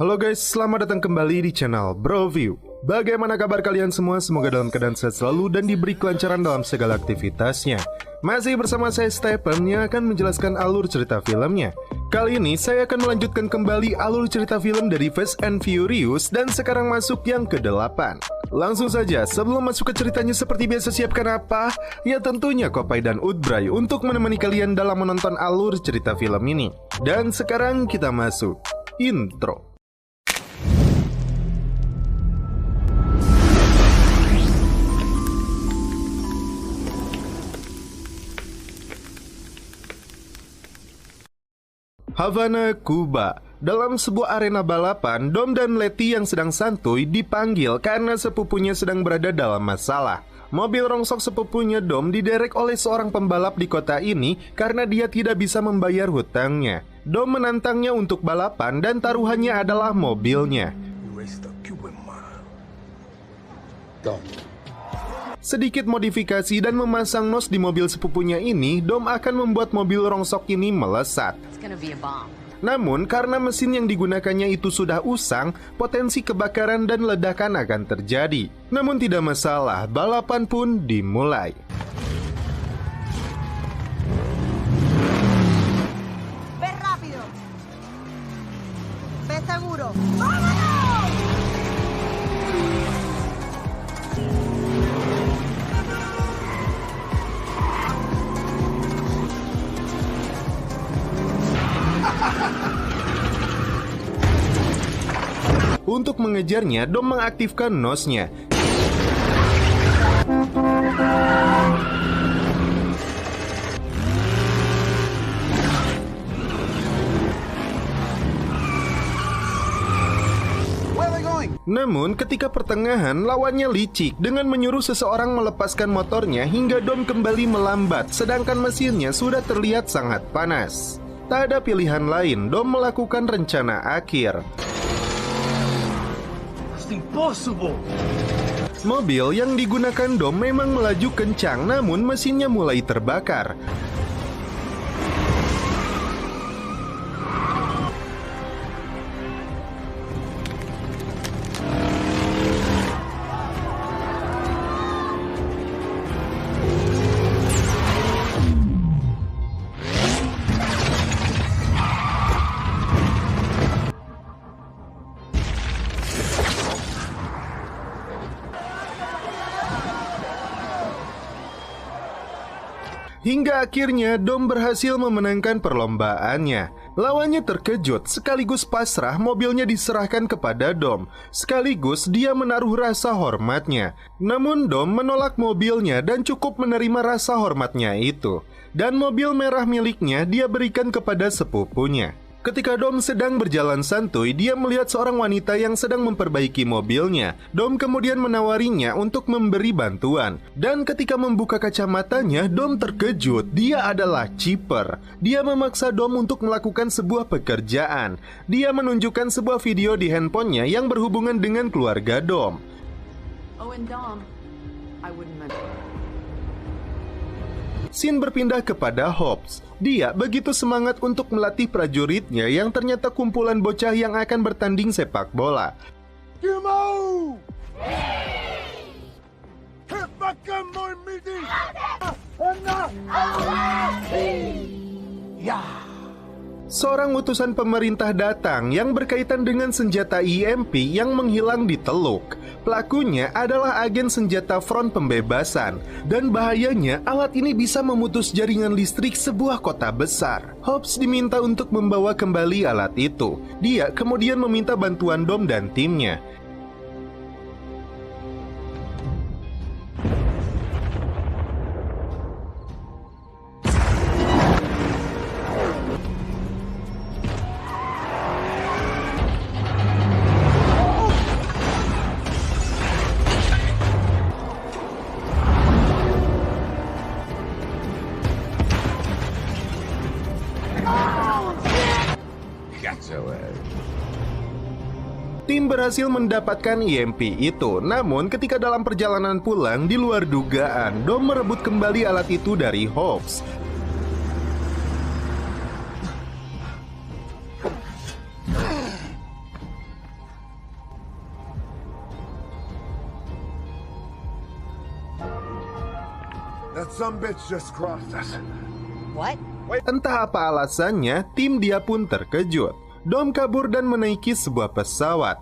Halo guys, selamat datang kembali di channel Broview. Bagaimana kabar kalian semua? Semoga dalam keadaan sehat selalu dan diberi kelancaran dalam segala aktivitasnya. Masih bersama saya Stephen yang akan menjelaskan alur cerita filmnya. Kali ini saya akan melanjutkan kembali alur cerita film dari Fast and Furious dan sekarang masuk yang ke-8. Langsung saja, sebelum masuk ke ceritanya seperti biasa siapkan apa? Ya tentunya Kopai dan Udbray untuk menemani kalian dalam menonton alur cerita film ini. Dan sekarang kita masuk intro. Havana, Kuba. Dalam sebuah arena balapan, Dom dan Letty yang sedang santuy dipanggil karena sepupunya sedang berada dalam masalah. Mobil rongsok sepupunya Dom diderek oleh seorang pembalap di kota ini karena dia tidak bisa membayar hutangnya. Dom menantangnya untuk balapan dan taruhannya adalah mobilnya. Sedikit modifikasi dan memasang nos di mobil sepupunya ini, Dom akan membuat mobil rongsok ini melesat. Namun, karena mesin yang digunakannya itu sudah usang, potensi kebakaran dan ledakan akan terjadi. Namun tidak masalah, balapan pun dimulai. Ve rápido. Ve seguro. Untuk mengejarnya, Dom mengaktifkan nosnya. Namun, ketika pertengahan, lawannya licik dengan menyuruh seseorang melepaskan motornya hingga Dom kembali melambat, sedangkan mesinnya sudah terlihat sangat panas. Tak ada pilihan lain, Dom melakukan rencana akhir. Impossible. Mobil yang digunakan Dom memang melaju kencang, namun mesinnya mulai terbakar. Hingga akhirnya Dom berhasil memenangkan perlombaannya. Lawannya terkejut, sekaligus pasrah mobilnya diserahkan kepada Dom. Sekaligus dia menaruh rasa hormatnya. Namun Dom menolak mobilnya dan cukup menerima rasa hormatnya itu. Dan mobil merah miliknya dia berikan kepada sepupunya. Ketika Dom sedang berjalan santuy, dia melihat seorang wanita yang sedang memperbaiki mobilnya. Dom kemudian menawarinya untuk memberi bantuan. Dan ketika membuka kacamatanya, Dom terkejut. Dia adalah Chipper. Dia memaksa Dom untuk melakukan sebuah pekerjaan. Dia menunjukkan sebuah video di handphonenya yang berhubungan dengan keluarga Dom. Oh, and Dom, I wouldn't mention. Scene berpindah kepada Hobbs. Dia begitu semangat untuk melatih prajuritnya yang ternyata kumpulan bocah yang akan bertanding sepak bola. Seorang utusan pemerintah datang yang berkaitan dengan senjata EMP yang menghilang di Teluk. Pelakunya adalah agen senjata Front Pembebasan. Dan bahayanya, alat ini bisa memutus jaringan listrik sebuah kota besar. Hobbs diminta untuk membawa kembali alat itu. Dia kemudian meminta bantuan Dom dan timnya. Tim berhasil mendapatkan EMP itu. Namun ketika dalam perjalanan pulang, di luar dugaan, Dom merebut kembali alat itu dari Hobbs. That sumbitch just crossed us. What? Entah apa alasannya, tim dia pun terkejut. Dom kabur dan menaiki sebuah pesawat.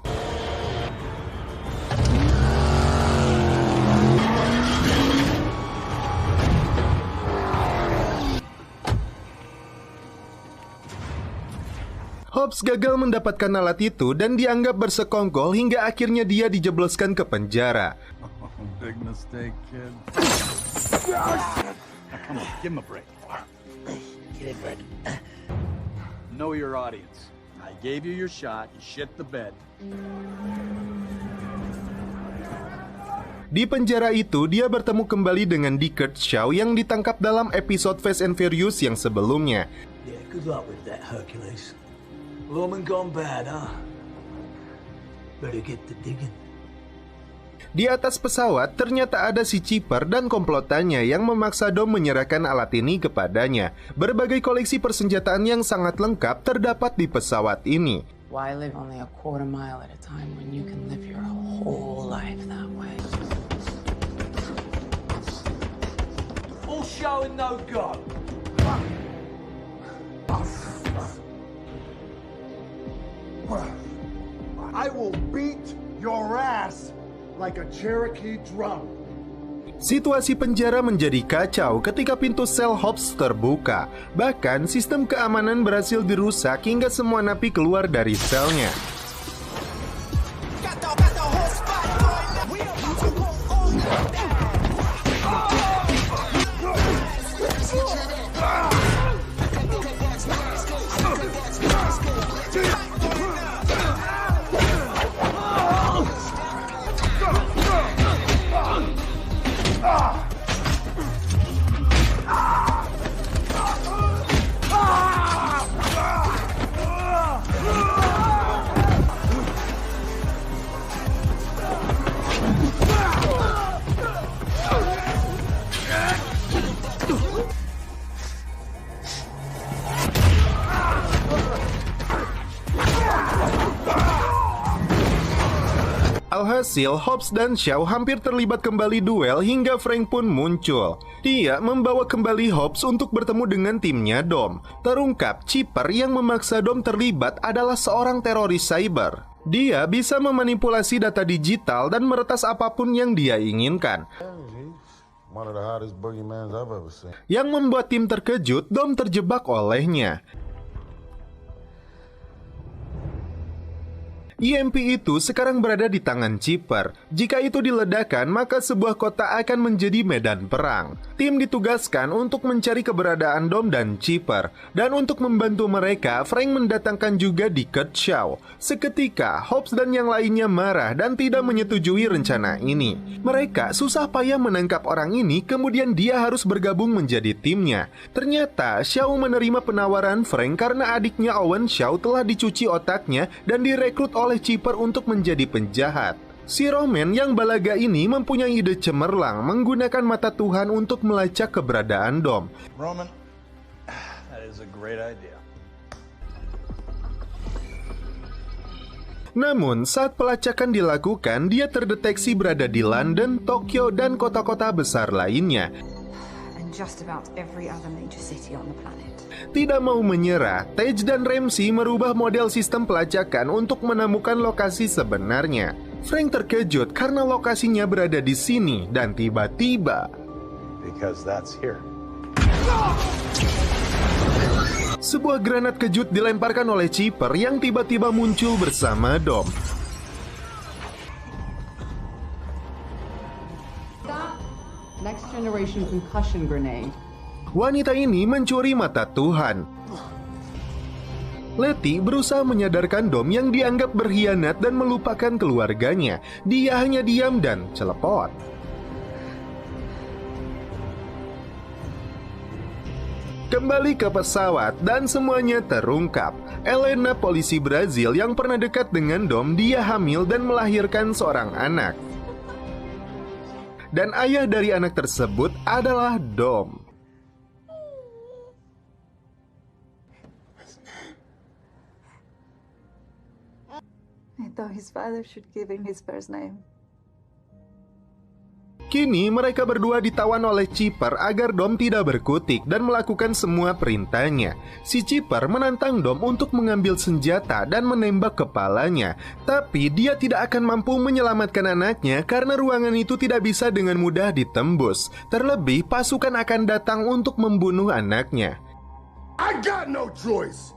Hobbs gagal mendapatkan alat itu dan dianggap bersekongkol hingga akhirnya dia dijebloskan ke penjara. Big mistake, kid. Come on, give him a break. Get in, bud. Know your audience. I gave you your shot, you shit the bed. Di penjara itu, dia bertemu kembali dengan Deckard Shaw yang ditangkap dalam episode Fast and Furious yang sebelumnya. Yeah, good luck with that, Hercules. Woman gone bad, huh? Better get to digging. Di atas pesawat, ternyata ada si Chipper dan komplotannya yang memaksa Dom menyerahkan alat ini kepadanya. Berbagai koleksi persenjataan yang sangat lengkap terdapat di pesawat ini. Why live only a quarter mile at a time when you can live your whole life that way? All show and no go. I will beat your ass like a Cherokee drum. Situasi penjara menjadi kacau ketika pintu sel Hobbs terbuka. Bahkan sistem keamanan berhasil dirusak hingga semua napi keluar dari selnya. Alhasil, Hobbs dan Shaw hampir terlibat kembali duel hingga Frank pun muncul. Dia membawa kembali Hobbs untuk bertemu dengan timnya Dom. Terungkap, Chipper yang memaksa Dom terlibat adalah seorang teroris cyber. Dia bisa memanipulasi data digital dan meretas apapun yang dia inginkan. One of the hottest boogeymans I've ever seen. Yang membuat tim terkejut, Dom terjebak olehnya. EMP itu sekarang berada di tangan Chipper. Jika itu diledakkan, maka sebuah kota akan menjadi medan perang. Tim ditugaskan untuk mencari keberadaan Dom dan Chipper. Dan untuk membantu mereka, Frank mendatangkan juga Deckard Shaw. Seketika, Hobbs dan yang lainnya marah dan tidak menyetujui rencana ini. Mereka susah payah menangkap orang ini, kemudian dia harus bergabung menjadi timnya. Ternyata, Shaw menerima penawaran Frank karena adiknya Owen Shaw telah dicuci otaknya dan direkrut oleh Chipper untuk menjadi penjahat. Si Roman yang balaga ini mempunyai ide cemerlang menggunakan mata Tuhan untuk melacak keberadaan Dom. Roman, that is a great idea. Namun, saat pelacakan dilakukan, dia terdeteksi berada di London, Tokyo, dan kota-kota besar lainnya. And just about every other major city on the planet. Tidak mau menyerah, Tage dan Ramsey merubah model sistem pelacakan untuk menemukan lokasi sebenarnya. Frank terkejut karena lokasinya berada di sini dan tiba-tiba Because that's here. sebuah granat kejut dilemparkan oleh Chipper yang tiba-tiba muncul bersama Dom. Next generation concussion grenade. Wanita ini mencuri mata Tuhan. Letty berusaha menyadarkan Dom yang dianggap berkhianat dan melupakan keluarganya. Dia hanya diam dan celepot. Kembali ke pesawat dan semuanya terungkap. Elena, polisi Brazil yang pernah dekat dengan Dom, dia hamil dan melahirkan seorang anak. Dan ayah dari anak tersebut adalah Dom. I thought his father should give him his first name. Kini mereka berdua ditawan oleh Chipper agar Dom tidak berkutik dan melakukan semua perintahnya. Si Chipper menantang Dom untuk mengambil senjata dan menembak kepalanya, tapi dia tidak akan mampu menyelamatkan anaknya karena ruangan itu tidak bisa dengan mudah ditembus. Terlebih pasukan akan datang untuk membunuh anaknya. I got no choice.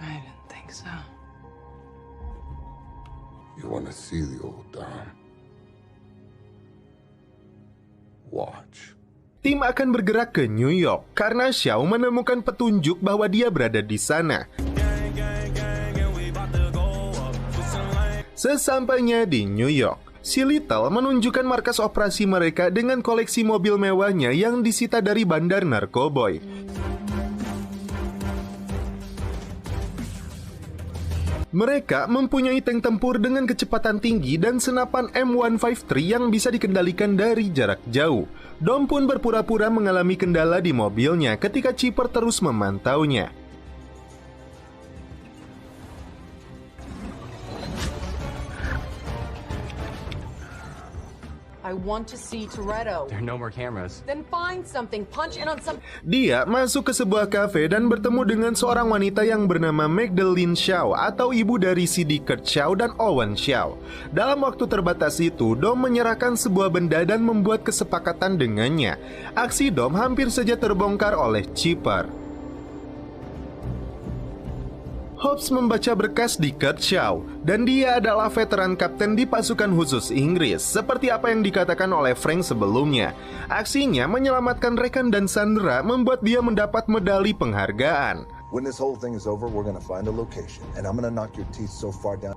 I didn't think so. You want to see the old Dom? Watch. Tim akan bergerak ke New York karena Xiao menemukan petunjuk bahwa dia berada di sana. Sesampainya di New York, si Little menunjukkan markas operasi mereka dengan koleksi mobil mewahnya yang disita dari bandar narkoboy. Mereka mempunyai tank tempur dengan kecepatan tinggi dan senapan M153 yang bisa dikendalikan dari jarak jauh. Dom pun berpura-pura mengalami kendala di mobilnya ketika Chipper terus memantaunya. I want to see Toretto. There are no more cameras. Then find something, punch in on some... Dia masuk ke sebuah kafe dan bertemu dengan seorang wanita yang bernama Magdalene Xiao atau ibu dari Sidney Kurt Xiao dan Owen Xiao. Dalam waktu terbatas itu, Dom menyerahkan sebuah benda dan membuat kesepakatan dengannya. Aksi Dom hampir saja terbongkar oleh Chipper. Hobbs membaca berkas di Kurt Xiao, dan dia adalah veteran kapten di pasukan khusus Inggris, seperti apa yang dikatakan oleh Frank sebelumnya. Aksinya menyelamatkan rekan dan sandera membuat dia mendapat medali penghargaan. When this whole thing is over, we're gonna find a location, and I'm gonna knock your teeth so far down.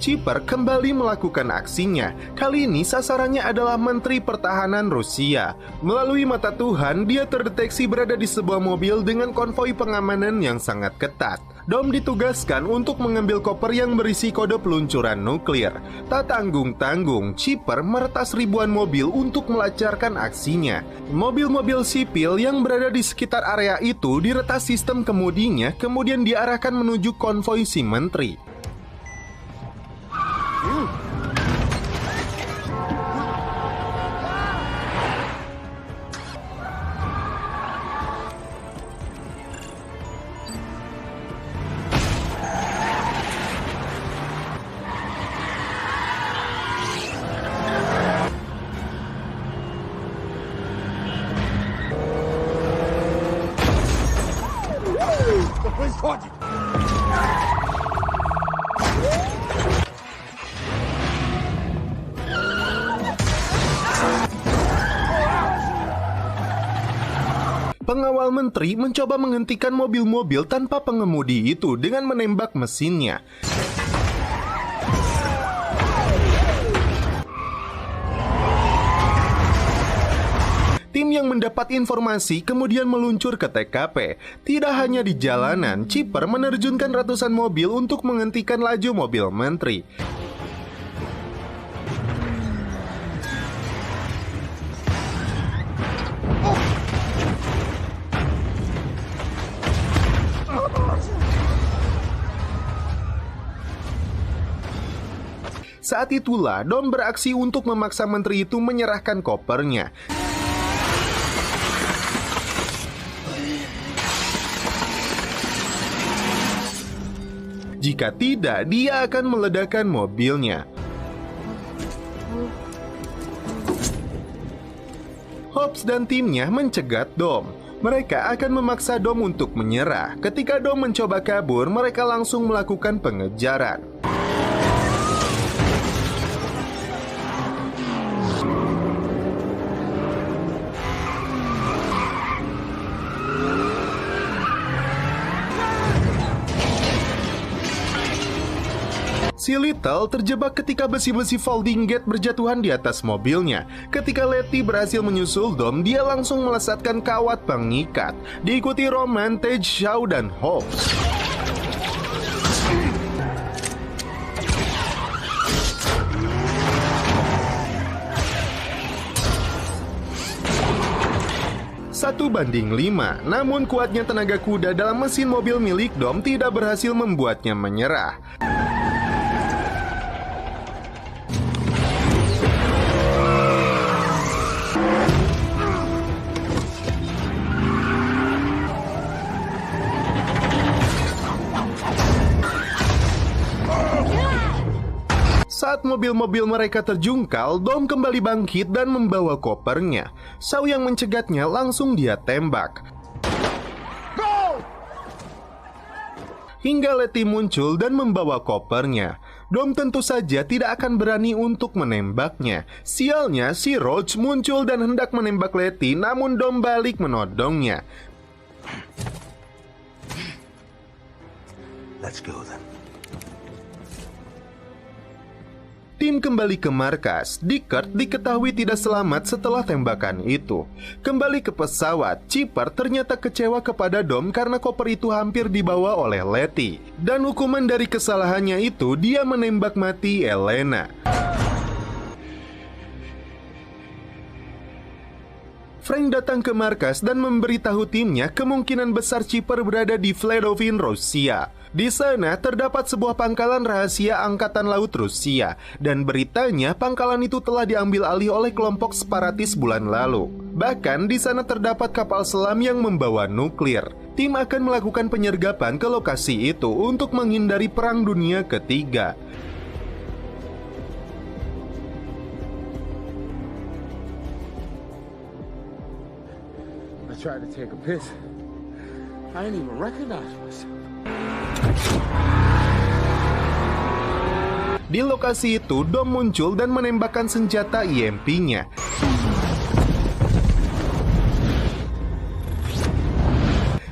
Chipper kembali melakukan aksinya. Kali ini sasarannya adalah Menteri Pertahanan Rusia. Melalui mata Tuhan, dia terdeteksi berada di sebuah mobil dengan konvoi pengamanan yang sangat ketat. Dom ditugaskan untuk mengambil koper yang berisi kode peluncuran nuklir. Tak tanggung-tanggung, Chipper meretas ribuan mobil untuk melancarkan aksinya. Mobil-mobil sipil yang berada di sekitar area itu diretas sistem kemudinya, kemudian diarahkan menuju konvoi si menteri. The police caught you. Pengawal menteri mencoba menghentikan mobil-mobil tanpa pengemudi itu dengan menembak mesinnya. Tim yang mendapat informasi kemudian meluncur ke TKP. Tidak hanya di jalanan, Chipper menerjunkan ratusan mobil untuk menghentikan laju mobil menteri. Saat itulah Dom beraksi untuk memaksa menteri itu menyerahkan kopernya. Jika tidak, dia akan meledakkan mobilnya. Hobbs dan timnya mencegat Dom. Mereka akan memaksa Dom untuk menyerah. Ketika Dom mencoba kabur, mereka langsung melakukan pengejaran. Si Little terjebak ketika besi-besi folding gate berjatuhan di atas mobilnya. Ketika Letty berhasil menyusul Dom, dia langsung melesatkan kawat pengikat. Diikuti Roman, Tej, Xiao, dan Hobbs. 1:5. Namun kuatnya tenaga kuda dalam mesin mobil milik Dom tidak berhasil membuatnya menyerah. Saat mobil-mobil mereka terjungkal, Dom kembali bangkit dan membawa kopernya. Shaw yang mencegatnya langsung dia tembak. Hingga Letty muncul dan membawa kopernya. Dom tentu saja tidak akan berani untuk menembaknya. Sialnya, si Roach muncul dan hendak menembak Letty, namun Dom balik menodongnya. Let's go then. Tim kembali ke markas. Deckard diketahui tidak selamat setelah tembakan itu. Kembali ke pesawat, Chipper ternyata kecewa kepada Dom karena koper itu hampir dibawa oleh Letty. Dan hukuman dari kesalahannya itu, dia menembak mati Elena. Frank datang ke markas dan memberitahu timnya kemungkinan besar Chipper berada di Vladovin, Rusia. Di sana terdapat sebuah pangkalan rahasia Angkatan Laut Rusia, dan beritanya pangkalan itu telah diambil alih oleh kelompok separatis bulan lalu. Bahkan di sana terdapat kapal selam yang membawa nuklir. Tim akan melakukan penyergapan ke lokasi itu untuk menghindari Perang Dunia Ketiga. I tried to take a piss. I didn't even recognize myself. Di lokasi itu, Dom muncul dan menembakkan senjata EMP-nya.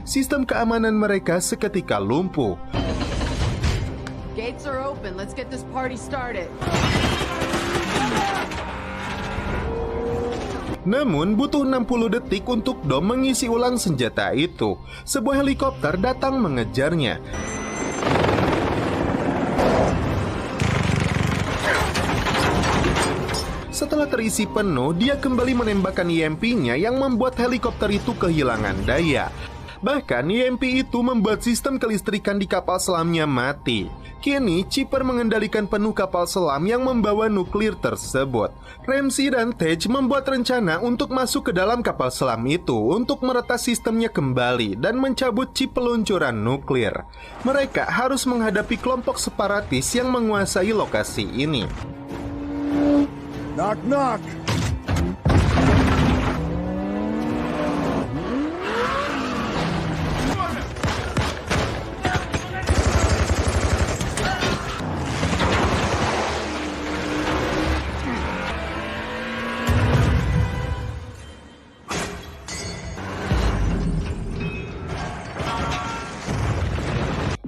Sistem keamanan mereka seketika lumpuh. Gates are open. Let's get this party started. Namun butuh 60 detik untuk Dom mengisi ulang senjata itu. Sebuah helikopter datang mengejarnya. Setelah terisi penuh, dia kembali menembakkan EMP-nya yang membuat helikopter itu kehilangan daya. Bahkan EMP itu membuat sistem kelistrikan di kapal selamnya mati. Kini Chipper mengendalikan penuh kapal selam yang membawa nuklir tersebut. Ramsey dan Tej membuat rencana untuk masuk ke dalam kapal selam itu untuk meretas sistemnya kembali dan mencabut chip peluncuran nuklir. Mereka harus menghadapi kelompok separatis yang menguasai lokasi ini. Knock, knock.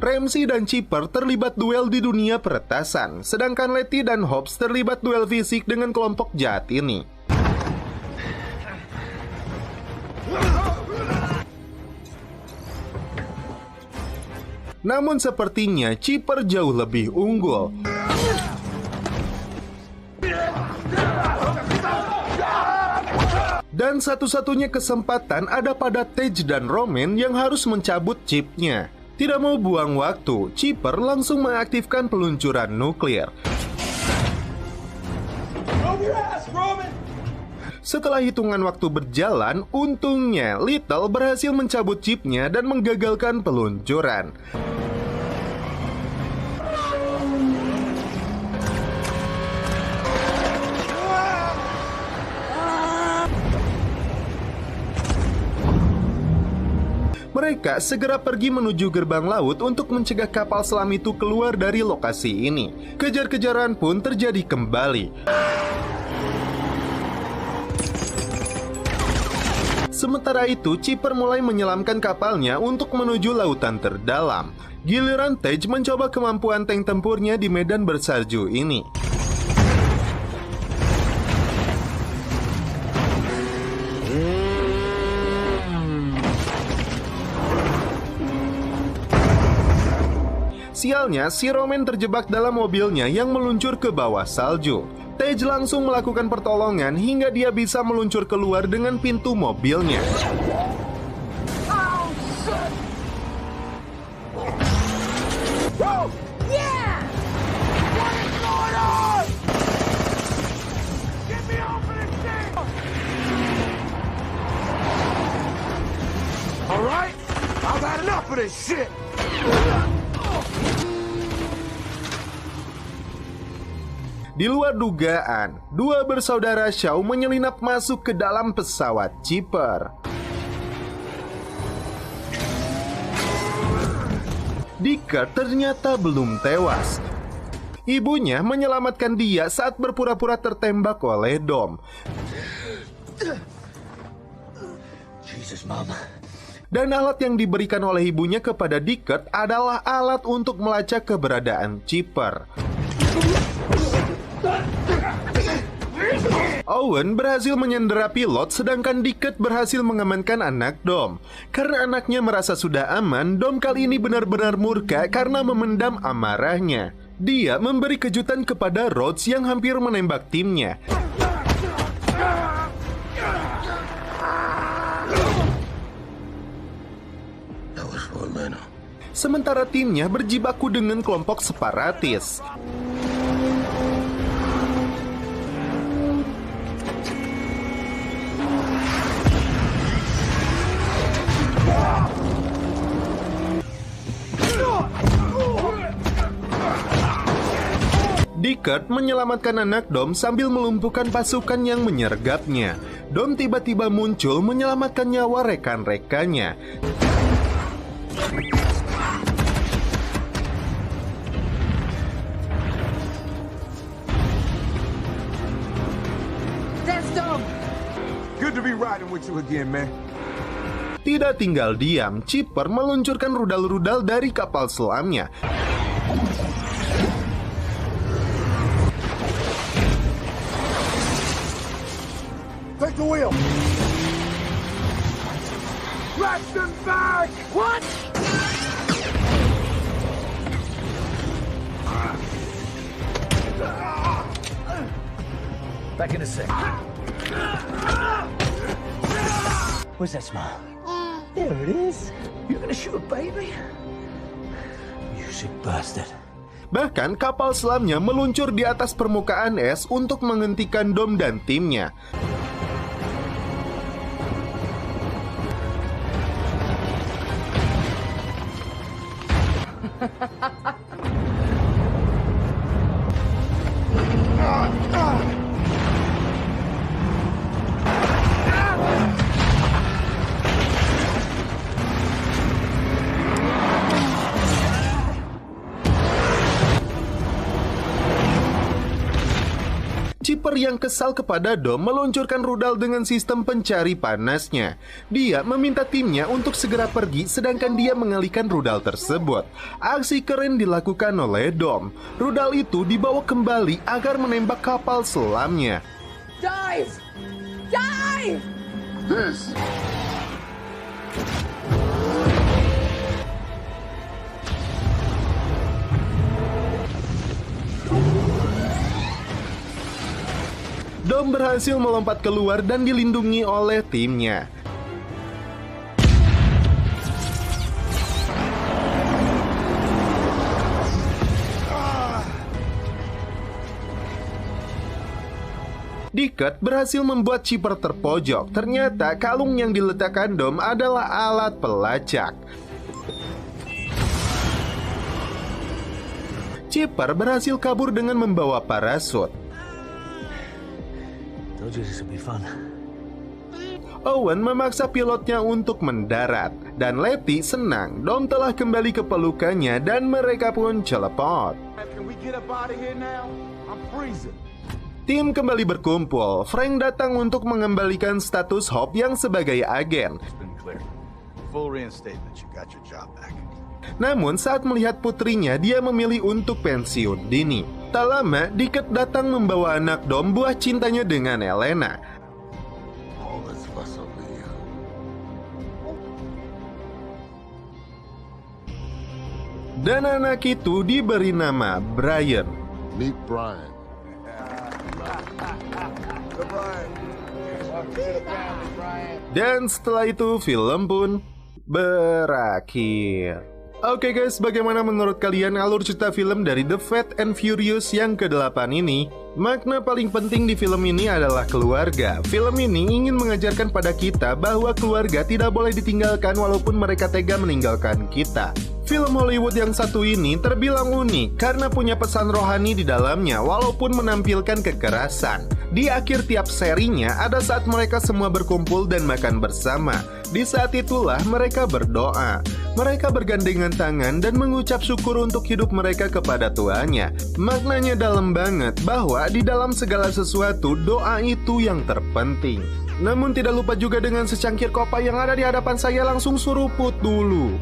Ramsey dan Chipper terlibat duel di dunia peretasan, sedangkan Letty dan Hobbs terlibat duel fisik dengan kelompok jahat ini. Namun sepertinya Chipper jauh lebih unggul. Dan satu-satunya kesempatan ada pada Tej dan Roman yang harus mencabut chipnya. Tidak mau buang waktu, Chipper langsung mengaktifkan peluncuran nuklir. Setelah hitungan waktu berjalan, untungnya Little berhasil mencabut chipnya dan menggagalkan peluncuran. Mereka segera pergi menuju gerbang laut untuk mencegah kapal selam itu keluar dari lokasi ini. Kejar-kejaran pun terjadi kembali. Sementara itu, Chipper mulai menyelamkan kapalnya untuk menuju lautan terdalam. Giliran Tej mencoba kemampuan tank tempurnya di medan bersalju ini. Sialnya, si Roman terjebak dalam mobilnya yang meluncur ke bawah salju. Tej langsung melakukan pertolongan hingga dia bisa meluncur keluar dengan pintu mobilnya. Alright, I've had enough of this shit! Di luar dugaan, dua bersaudara Shaw menyelinap masuk ke dalam pesawat Chipper. Dickert ternyata belum tewas. Ibunya menyelamatkan dia saat berpura-pura tertembak oleh Dom. Jesus, Mom. Dan alat yang diberikan oleh ibunya kepada Dickert adalah alat untuk melacak keberadaan Chipper. Owen berhasil menyandera pilot, sedangkan Dickert berhasil mengamankan anak Dom. Karena anaknya merasa sudah aman, Dom kali ini benar-benar murka karena memendam amarahnya. Dia memberi kejutan kepada Rhodes yang hampir menembak timnya. Sementara timnya berjibaku dengan kelompok separatis. Dickert menyelamatkan anak Dom sambil melumpuhkan pasukan yang menyergapnya. Dom tiba-tiba muncul menyelamatkan nyawa rekan-rekannya. Good to be riding with you again, man. Tidak tinggal diam, Chipper meluncurkan rudal-rudal dari kapal selamnya. Take the wheel. Blast them back! What? Back in a sec. Where's that smile? There it is. You're gonna shoot a baby? You sick bastard. Bahkan kapal selamnya meluncur di atas permukaan es untuk menghentikan Dom dan timnya. Chipper yang kesal kepada Dom meluncurkan rudal dengan sistem pencari panasnya. Dia meminta timnya untuk segera pergi, sedangkan dia mengalihkan rudal tersebut. Aksi keren dilakukan oleh Dom. Rudal itu dibawa kembali agar menembak kapal selamnya. Dive! Dive! This. Dom berhasil melompat keluar dan dilindungi oleh timnya. Dickert berhasil membuat Chipper terpojok. Ternyata kalung yang diletakkan Dom adalah alat pelacak. Chipper berhasil kabur dengan membawa parasut. Owen memaksa pilotnya untuk mendarat, dan Letty senang Dom telah kembali ke pelukannya dan mereka pun celepot. Tim kembali berkumpul. Frank datang untuk mengembalikan status Hope yang sebagai agen. Namun saat melihat putrinya, dia memilih untuk pensiun dini. Tak lama, Dickert datang membawa anak Dom, buah cintanya dengan Elena. Dan anak itu diberi nama Brian. Meet Brian. Dan setelah itu film pun berakhir. Oke guys, bagaimana menurut kalian alur cerita film dari The Fast and Furious yang ke-8 ini? Makna paling penting di film ini adalah keluarga. Film ini ingin mengajarkan pada kita bahwa keluarga tidak boleh ditinggalkan walaupun mereka tega meninggalkan kita. Film Hollywood yang satu ini terbilang unik karena punya pesan rohani di dalamnya walaupun menampilkan kekerasan. Di akhir tiap serinya ada saat mereka semua berkumpul dan makan bersama. Di saat itulah mereka berdoa. Mereka bergandengan tangan dan mengucap syukur untuk hidup mereka kepada Tuhannya. Maknanya dalam banget bahwa di dalam segala sesuatu doa itu yang terpenting. Namun tidak lupa juga dengan secangkir kopi yang ada di hadapan saya, langsung suruput dulu.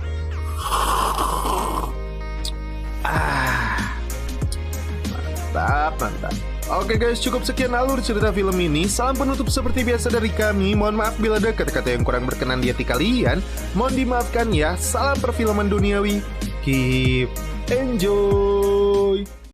Mantap. Oke guys, cukup sekian alur cerita film ini. Salam penutup seperti biasa dari kami. Mohon maaf bila ada kata-kata yang kurang berkenan di hati kalian. Mohon dimaafkan ya. Salam perfilman duniawi. Keep enjoy.